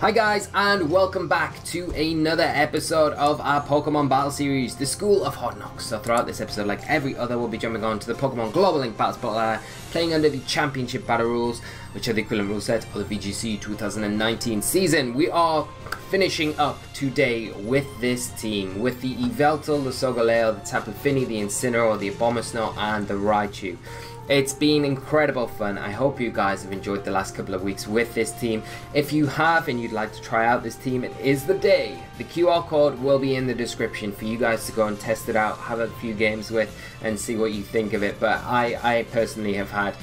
Hi guys, and welcome back to another episode of our Pokemon Battle Series, the School of Hard Knocks. So throughout this episode, like every other, we'll be jumping on to the Pokemon Global Link Battle Spotlight, playing under the Championship Battle Rules, which are the equivalent rule set of the VGC 2019 season. We are finishing up today with this team, with the Yveltal, the Solgaleo, the Tapu Fini, the Incineroar, the Abomasnow, and the Raichu. It's been incredible fun. I hope you guys have enjoyed the last couple of weeks with this team. If you have and you'd like to try out this team, it is the day. The QR code will be in the description for you guys to go and test it out, have a few games with, and see what you think of it. But I personally have had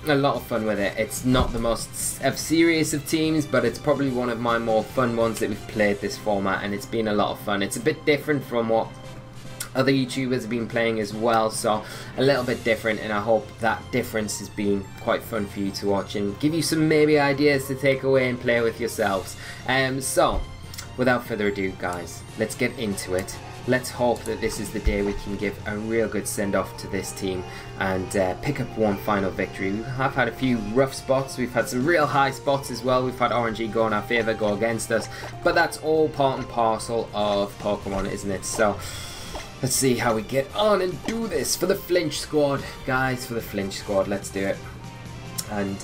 a lot of fun with it. It's not the most serious of teams, but it's probably one of my more fun ones that we've played this format, and it's been a lot of fun. It's a bit different from what other YouTubers have been playing as well, so a little bit different, and I hope that difference has been quite fun for you to watch and give you some maybe ideas to take away and play with yourselves. So without further ado guys, let's get into it. Let's hope that this is the day we can give a real good send-off to this team and pick up one final victory. We have had a few rough spots, we've had some real high spots as well. We've had RNG go in our favour, go against us, but that's all part and parcel of Pokemon, isn't it? So let's see how we get on and do this for the Flinch Squad, guys. For the Flinch Squad, let's do it. And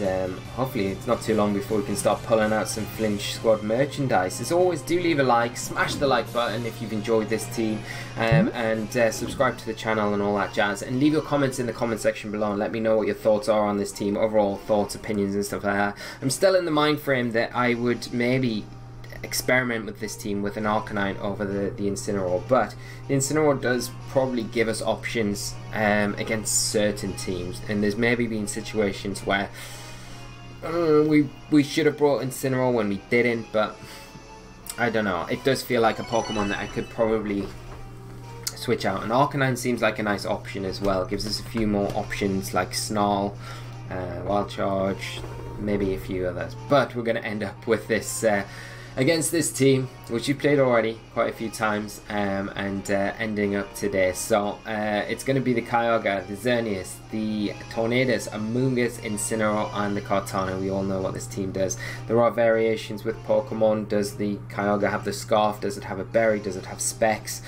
hopefully it's not too long before we can start pulling out some Flinch Squad merchandise. As always, do leave a like, smash the like button if you've enjoyed this team, and subscribe to the channel and all that jazz. And leave your comments in the comment section below and let me know what your thoughts are on this team, overall thoughts, opinions and stuff like that. I'm still in the mind frame that I would maybe experiment with this team with an Arcanine over the Incineroar, but the Incineroar does probably give us options against certain teams, and there's maybe been situations where we should have brought Incineroar when we didn't, but I don't know, it does feel like a Pokemon that I could probably switch out, and Arcanine seems like a nice option as well. It gives us a few more options like Snarl, Wild Charge, maybe a few others, but we're going to end up with this against this team, which you've played already quite a few times, and ending up today. So it's going to be the Kyogre, the Xerneas, the Tornadus, Amoonguss, Incineroar, and the Kartana. We all know what this team does. There are variations with Pokemon. Does the Kyogre have the Scarf? Does it have a Berry? Does it have Specs?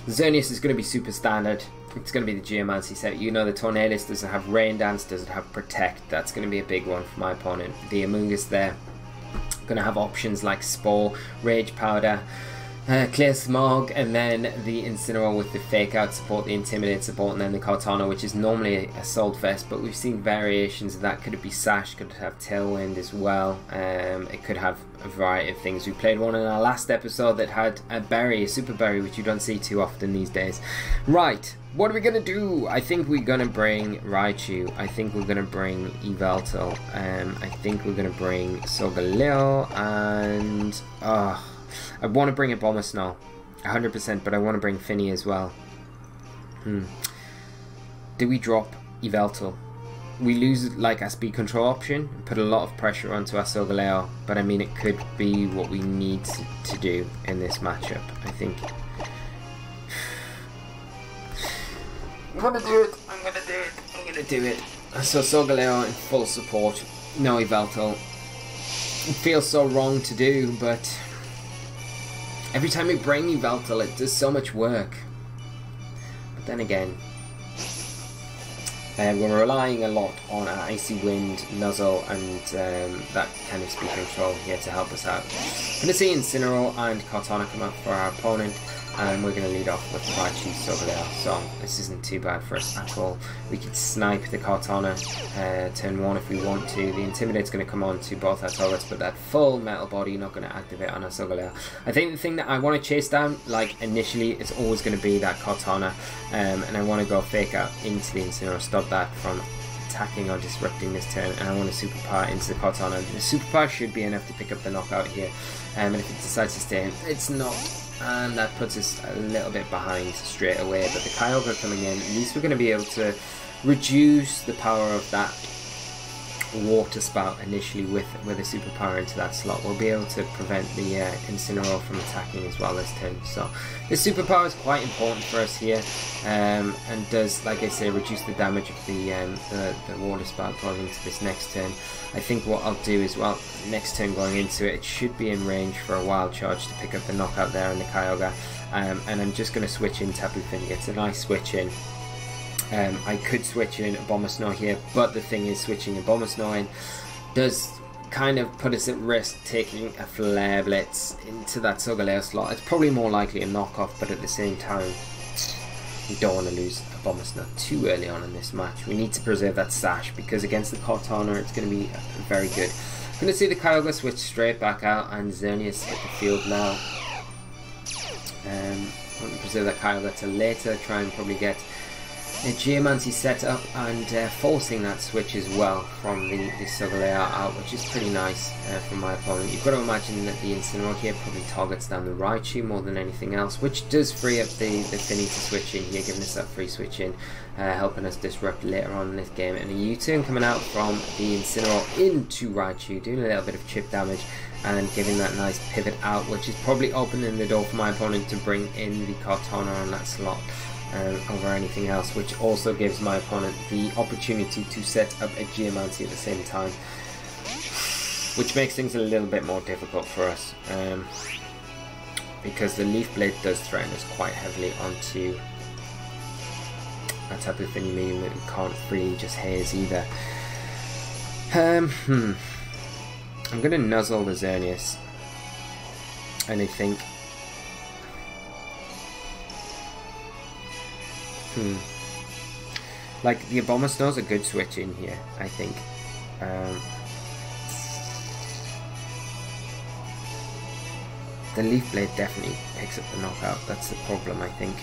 The Xerneas is going to be super standard. It's going to be the Geomancy set. You know the Tornadus, does it have Rain Dance? Does it have Protect? That's going to be a big one for my opponent. The Amoonguss there, going to have options like Spore, Rage Powder, Clear Smog, and then the Incineroar with the Fake Out support, the Intimidate support, and then the Kartana, which is normally Assault Vest, but we've seen variations of that. Could it be Sash? Could it have Tailwind as well? It could have a variety of things. We played one in our last episode that had a Berry, a Super Berry, which you don't see too often these days. Right, what are we going to do? I think we're going to bring Raichu. I think we're going to bring Yveltal. I think we're going to bring Solgaleo, and I want to bring Abomasnow 100%, but I want to bring Fini as well. Do we drop Yveltal? We lose like a speed control option, put a lot of pressure onto our Solgaleo, but I mean it could be what we need to do in this matchup, I think. I'm gonna do it, I'm gonna do it, I'm gonna do it. So Solgaleo in full support, no Yveltal. It feels so wrong to do, but every time we bring Yveltal it does so much work. But then again, we're relying a lot on our Icy Wind, Nuzzle, and that kind of speed control here to help us out. I'm going to see Incineroar and Kartana come up for our opponent, and we're going to lead off with Raichu, Solgaleo. So this isn't too bad for us at all. We could snipe the Kartana turn 1 if we want to. The Intimidate's going to come on to both our targets, but that full Metal Body not going to activate on our Solgaleo. I think the thing that I want to chase down, like initially, is always going to be that Kartana, and I want to go Fake Out into the Incineroar, stop that from attacking or disrupting this turn, and I want to Superpower into the Kartana. The Superpower should be enough to pick up the knockout here, and if it decides to stay in, it's not, and that puts us a little bit behind straight away. But the Kyogre coming in, at least we're going to be able to reduce the power of that Water Spout initially with a superpower into that slot, we'll be able to prevent the Incineroar from attacking as well this turn. So this superpower is quite important for us here, and does, like I say, reduce the damage of the Water Spout going into this next turn. I think what I'll do is, well, next turn going into it, it should be in range for a Wild Charge to pick up the knockout there on the Kyogre, and I'm just going to switch in Tapu Fini. It's a nice switch in. I could switch in Abomasnow here, but the thing is, switching Abomasnow in does kind of put us at risk taking a Flare Blitz into that Solgaleo slot. It's probably more likely a knockoff, but at the same time, we don't want to lose Abomasnow too early on in this match. We need to preserve that Sash, because against the Cortana, it's going to be very good. I'm going to see the Kyogre switch straight back out, and Xerneas hit the field now. I want to preserve that Kyogre till later, try and probably get a Geomancy set up, and forcing that switch as well from the Solgaleo out, which is pretty nice from my opponent. You've got to imagine that the Incineroar here probably targets down the Raichu more than anything else, which does free up the Fini to switch in here, giving us that free switch in, helping us disrupt later on in this game. And a U-turn coming out from the Incineroar into Raichu, doing a little bit of chip damage, and giving that nice pivot out, which is probably opening the door for my opponent to bring in the Cortana on that slot over anything else, which also gives my opponent the opportunity to set up a Geomancy at the same time, which makes things a little bit more difficult for us, because the Leaf Blade does threaten us quite heavily onto a Tapu Fini, meaning that we can't freely just haze either. I'm going to nuzzle the Xerneas, and I think like the Abomasnow's a good switch in here, I think. The Leaf Blade definitely picks up the knockout, that's the problem, I think.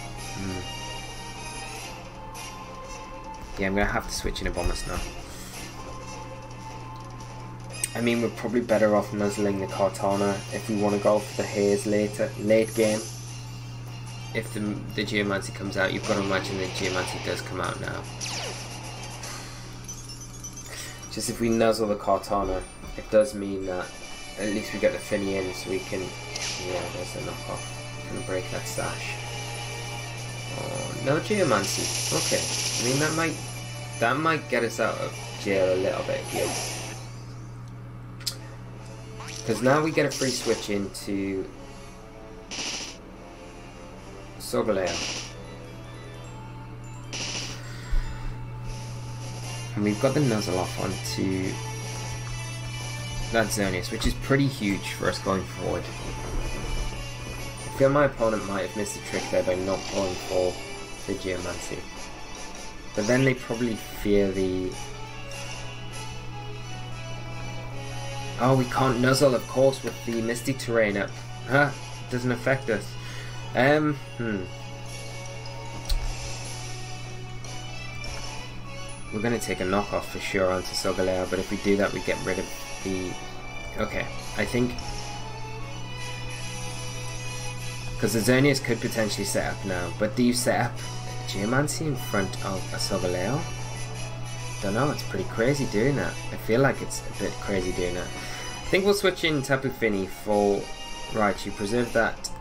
Yeah, I'm going to have to switch in Abomasnow. I mean, we're probably better off nuzzling the Cortana if we want to go for the haze late game. If the Geomancy comes out, you've got to imagine the Geomancy does come out now. Just if we nuzzle the Cortana, it does mean that at least we get the Fini in, so we can... Yeah, there's the knockoff. Gonna break that Sash. Oh, no Geomancy. Okay. I mean, that might get us out of jail a little bit here. Because now we get a free switch into Solgaleo. And we've got the nuzzle off onto that Xerneas, which is pretty huge for us going forward. I feel my opponent might have missed a trick there by not going for the Geomancy. But then they probably fear the... Oh, we can't nuzzle, of course, with the Misty Terrain up. Huh? Doesn't affect us. We're going to take a knockoff for sure onto Solgaleo, but if we do that, we get rid of the... Okay, I think... Because the Xerneas could potentially set up now, but do you set up Geomancy in front of a Solgaleo? Don't know, it's pretty crazy doing that. I feel like it's a bit crazy doing that. I think we'll switch in Tapu Fini for Raichu, preserve that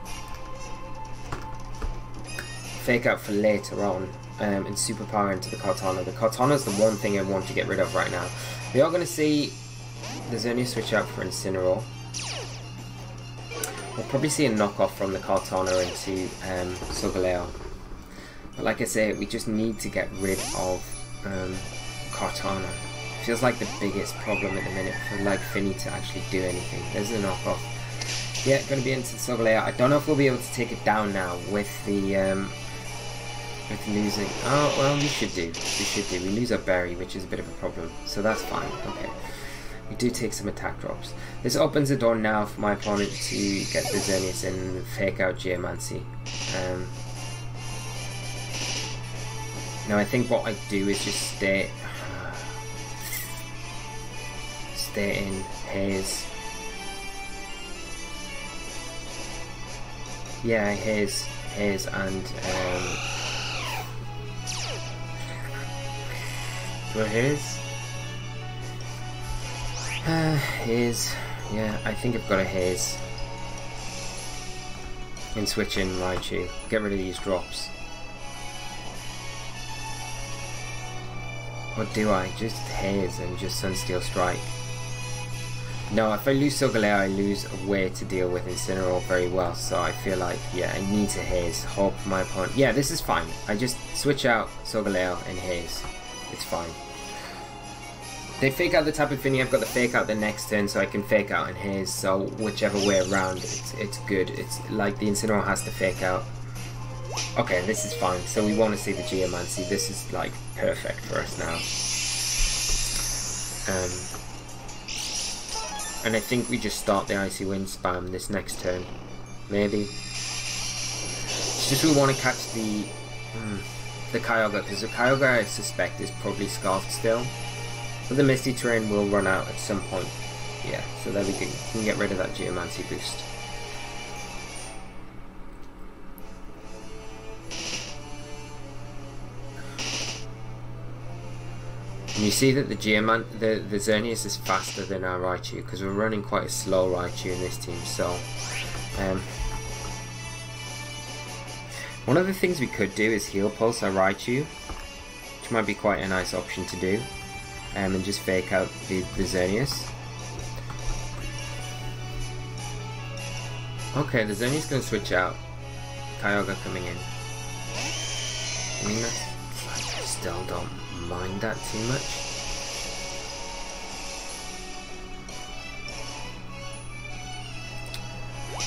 Fake Out for later on, and Superpower into the Cortana. The Cortana is the one thing I want to get rid of right now. We are going to see the Xerneas switch out for Incineroar. We'll probably see a knockoff from the Cortana into Solgaleo. But like I say, we just need to get rid of Cortana. Feels like the biggest problem at the minute for like Fini to actually do anything. There's a knockoff. Yeah, going to be into Solgaleo. I don't know if we'll be able to take it down now with the with losing. Oh well, we should do. We should do. We lose our berry, which is a bit of a problem. So that's fine. Okay. We do take some attack drops. This opens the door now for my opponent to get the Xerneas in and fake out Geomancy. Now I think what I do is just stay in haze. Yeah, haze and do I haze? Haze. Yeah, I think I've got a Haze. And switch in Raichu. Get rid of these drops. Or do I? Just Haze and just Sunsteel Strike. No, if I lose Solgaleo, I lose a way to deal with Incineroar very well. So I feel like, yeah, I need to Haze. Hope my opponent... Yeah, this is fine. I just switch out Solgaleo and Haze. It's fine. They fake out the Tapu Fini, I've got to fake out the next turn so I can fake out and Haze, so whichever way around, it's good. It's like the Incineroar has to fake out. Okay, this is fine. So we want to see the Geomancy. This is like perfect for us now. And I think we just start the Icy Wind spam this next turn. Maybe. It's just we want to catch the Kyogre, because the Kyogre I suspect is probably Scarfed still. But the Misty Terrain will run out at some point. Yeah, so there we can get rid of that Geomancy boost. And you see that the Xerneas is faster than our Raichu, because we're running quite a slow Raichu in this team, so... one of the things we could do is Heal Pulse our Raichu, which might be quite a nice option to do. And just fake out the Xerneas. Okay, the Xerneas going to switch out. Kyogre coming in. I mean, that's, I still don't mind that too much.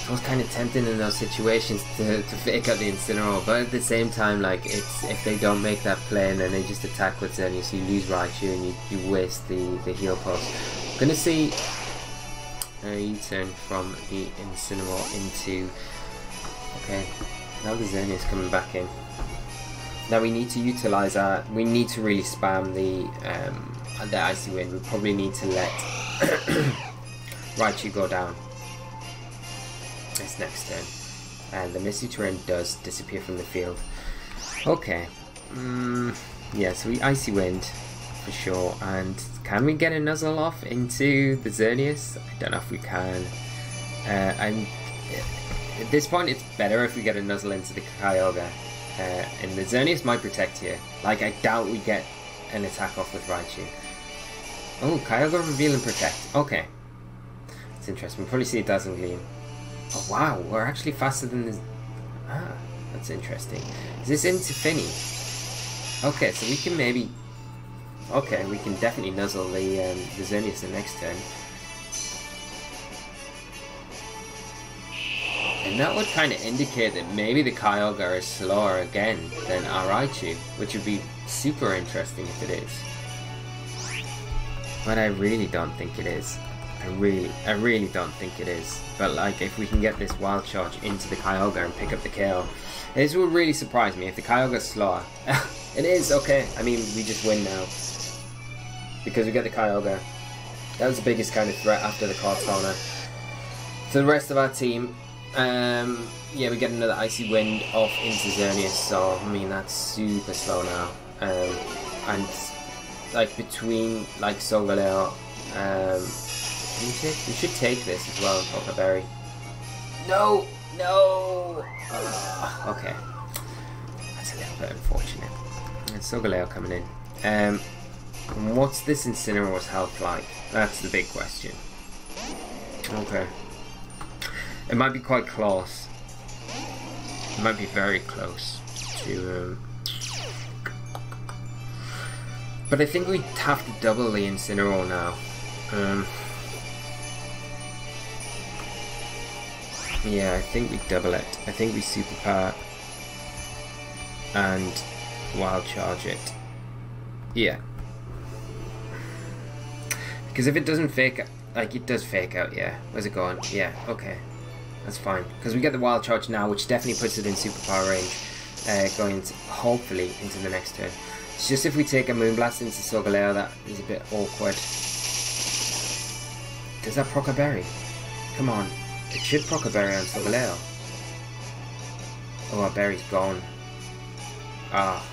I was kind of tempted in those situations to fake out the Incineroar, but at the same time, like, it's if they don't make that play and then they just attack with Xerneas, you lose Raichu and you waste the Heal Pulse. I'm gonna see a U-turn from the Incineroar into... Okay, now the Xerneas coming back in. Now we need to utilize our... We need to really spam the Icy Wind. We probably need to let Raichu go down this next turn, and the Misty Terrain does disappear from the field. Okay, yeah, so we Icy Wind for sure. And can we get a Nuzzle off into the Xerneas? I don't know if we can. At this point it's better if we get a Nuzzle into the Kyogre, and the Xerneas might protect here. Like, I doubt we get an attack off with Raichu. Oh, Kyogre reveal and protect. Okay, it's interesting. We'll probably see a Dazzling Gleam. Oh wow, we're actually faster than this. Ah, that's interesting. Is this into Fini? Okay, so we can maybe... Okay, we can definitely Nuzzle the Xerneas the next turn. And that would kind of indicate that maybe the Kyogre is slower again than our Raichu, which would be super interesting if it is. But I really don't think it is. I really don't think it is. But like, if we can get this Wild Charge into the Kyogre and pick up the KO, this would really surprise me if the Kyogre is slower. It is, okay. I mean, we just win now because we get the Kyogre. That was the biggest kind of threat after the Kartana. To the rest of our team, yeah, we get another Icy Wind off into Xerneas. So I mean, that's super slow now. And like, between like Solgaleo, we should take this as well, Poké Berry. No! No! Okay. That's a little bit unfortunate. It's Solgaleo coming in. What's this Incineroar's health like? That's the big question. Okay. It might be quite close. It might be very close to... But I think we have to double the Incineroar now. Yeah, I think we double it. I think we superpower and wild charge it. Yeah. Because if it doesn't fake, like, it does fake out, yeah. Where's it going? Yeah, okay. That's fine. Because we get the wild charge now, which definitely puts it in superpower range, going into, hopefully into the next turn. It's just if we take a Moonblast into Solgaleo, that is a bit awkward. Does that proc a berry? Come on. It should proc a berry on Solgaleo. Oh, our berry's gone. Ah.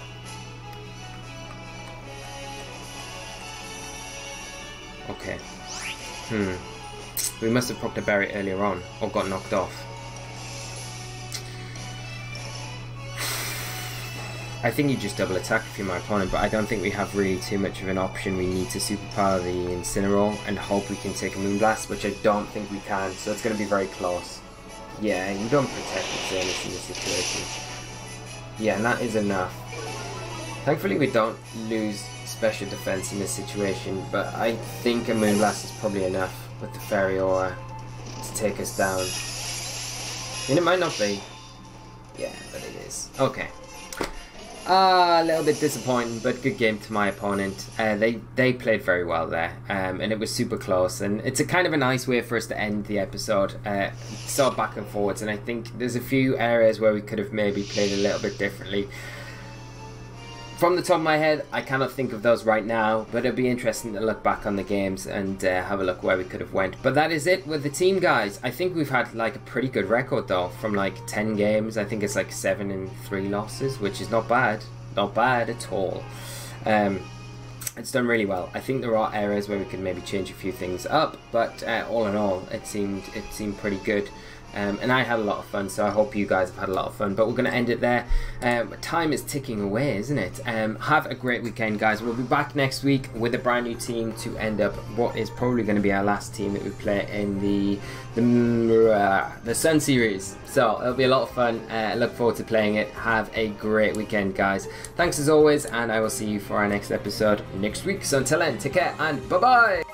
Okay. We must have procced a berry earlier on, or got knocked off. I think you just double attack if you're my opponent, but I don't think we have really too much of an option. We need to superpower the Incineroar and hope we can take a Moonblast, which I don't think we can, so it's going to be very close. Yeah, you don't protect the Xerneas in this situation. Yeah, and that is enough. Thankfully we don't lose special defense in this situation, but I think a Moonblast is probably enough with the Fairy Aura to take us down. And it might not be. Yeah, but it is. Okay. A little bit disappointing, but good game to my opponent. They played very well there, and it was super close. And it's a kind of a nice way for us to end the episode. Sort of back and forwards, and I think there's a few areas where we could have maybe played a little bit differently. From the top of my head, I cannot think of those right now, but it'll be interesting to look back on the games and have a look where we could have went. But that is it with the team, guys. I think we've had like a pretty good record though, from like 10 games. I think it's like 7 and 3 losses, which is not bad. Not bad at all. It's done really well. I think there are areas where we could maybe change a few things up, but all in all, it seemed pretty good. And I had a lot of fun, so I hope you guys have had a lot of fun. But we're going to end it there. Time is ticking away, isn't it? Have a great weekend, guys. We'll be back next week with a brand new team to end up what is probably going to be our last team that we play in the Sun Series. So it'll be a lot of fun. Look forward to playing it. Have a great weekend, guys. Thanks as always, and I will see you for our next episode next week. So until then, take care and bye-bye.